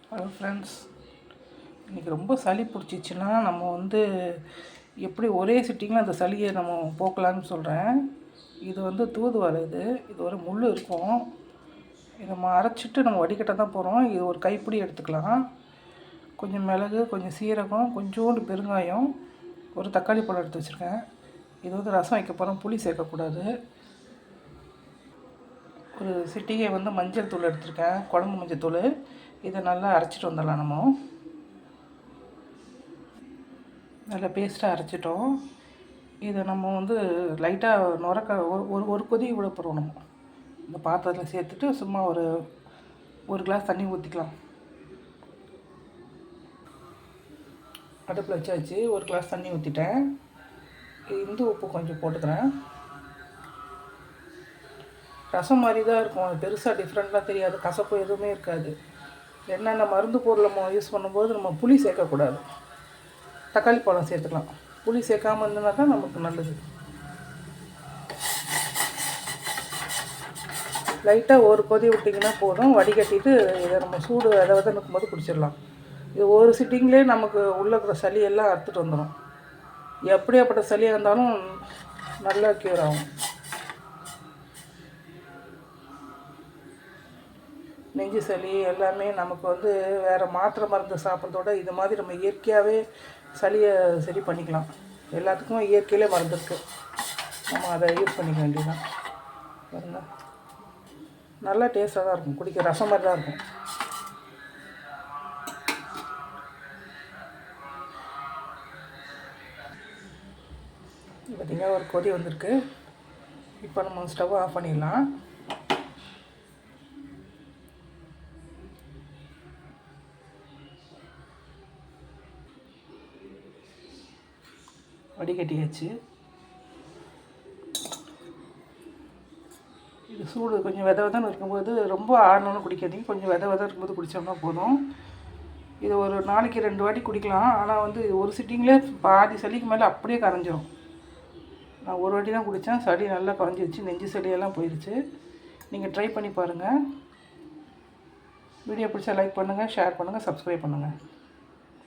Hello friends, இன்றைக்கி ரொம்ப சளி பிடிச்சிச்சின்னா நம்ம எப்படி ஒரே சிட்டிங்கில் அந்த சளியை நம்ம போக்கலான்னு சொல்கிறேன். இது தூதுவளை. இது ஒரு முள் இருக்கும். இதை நம்ம அரைச்சிட்டு நம்ம வடிகட்ட தான் போகிறோம். இது ஒரு கைப்பிடி எடுத்துக்கலாம். கொஞ்சம் மிளகு, கொஞ்சம் சீரகம், கொஞ்சோண்டு பெருங்காயம், ஒரு தக்காளி பழம் எடுத்து வச்சுருக்கேன். இது ரசம் வைக்க போகிறோம். புளி சேர்க்கக்கூடாது. ஒரு சிட்டிகை மஞ்சள் தூள் எடுத்திருக்கேன், குழம்பு மஞ்சள் தூள். இதை நல்லா அரைச்சிட்டு வந்துடலாம். நம்ம நல்லா பேஸ்ட்டாக அரைச்சிட்டோம். இதை நம்ம லைட்டாக நுரக்க ஒரு கொதி விட போகிறோம். நம்ம இந்த பாத்திரத்தில் சேர்த்துட்டு சும்மா ஒரு கிளாஸ் தண்ணி ஊற்றிக்கலாம். அடுப்பில் வச்சாச்சு. ஒரு கிளாஸ் தண்ணி ஊற்றிட்டேன். இந்து உப்பு கொஞ்சம் போட்டுக்கிறேன். ரசம் மாதிரி தான் இருக்கும். பெருசாக டிஃப்ரெண்ட்டாக தெரியாது. கசப்பு எதுவுமே இருக்காது. என்னென்ன மருந்து பொருள் நம்ம யூஸ் பண்ணும்போது நம்ம புளி சேர்க்கக்கூடாது. தக்காளி பழம் சேர்த்துக்கலாம். புளி சேர்க்காமல் இருந்ததுனா தான் நமக்கு நல்லது. லைட்டாக ஒரு கொதி விட்டிங்கன்னா போதும். வடிகட்டிட்டு இதை நம்ம சூடு நிற்கும் போது குடிச்சிடலாம். இது ஒரு சிட்டிங்லேயே நமக்கு உள்ள இருக்கிற சளியெல்லாம் அறுத்துட்டு வந்துடும். எப்படியாப்பட்ட சளியாக இருந்தாலும் நல்லா க்யூர் ஆகும். நெஞ்சு சளி எல்லாமே நமக்கு வேறு மாத்திரை மருந்து சாப்பிட்றதோட இது மாதிரி நம்ம இயற்கையாகவே சளியை சரி பண்ணிக்கலாம். எல்லாத்துக்கும் இயற்கையிலே மருந்து இருக்குது. நம்ம அதை யூஸ் பண்ணிக்க வேண்டியதான். பாருங்க, நல்லா டேஸ்ட்டாக தான் இருக்கும். குடிக்க ரசம் மாதிரி தான் இருக்கும். பார்த்திங்கன்னா ஒரு கொதி வந்திருக்கு. இப்போ நம்ம ஸ்டவ் ஆஃப் பண்ணிடலாம். வடிகட்டியாச்சு. இது சூடு கொஞ்சம் விதன்னு இருக்கும்போது ரொம்ப ஆடணும்னு குடிக்காதீங்க. கொஞ்சம் வித இருக்கும்போது குடித்தோம்னா போதும். இது ஒரு நாளைக்கு 2 வாட்டி குடிக்கலாம். ஆனால் ஒரு சிட்டிங்லேயே பாதி சளிக்கு மேலே அப்படியே கரைஞ்சிரும். நான் ஒரு வாட்டி தான் குடித்தேன். சளி நல்லா குறைஞ்சிருச்சு. நெஞ்சு சளியெல்லாம் போயிடுச்சு. நீங்கள் ட்ரை பண்ணி பாருங்கள். வீடியோ பிடிச்சா லைக் பண்ணுங்கள், ஷேர் பண்ணுங்கள், சப்ஸ்கிரைப் பண்ணுங்கள்.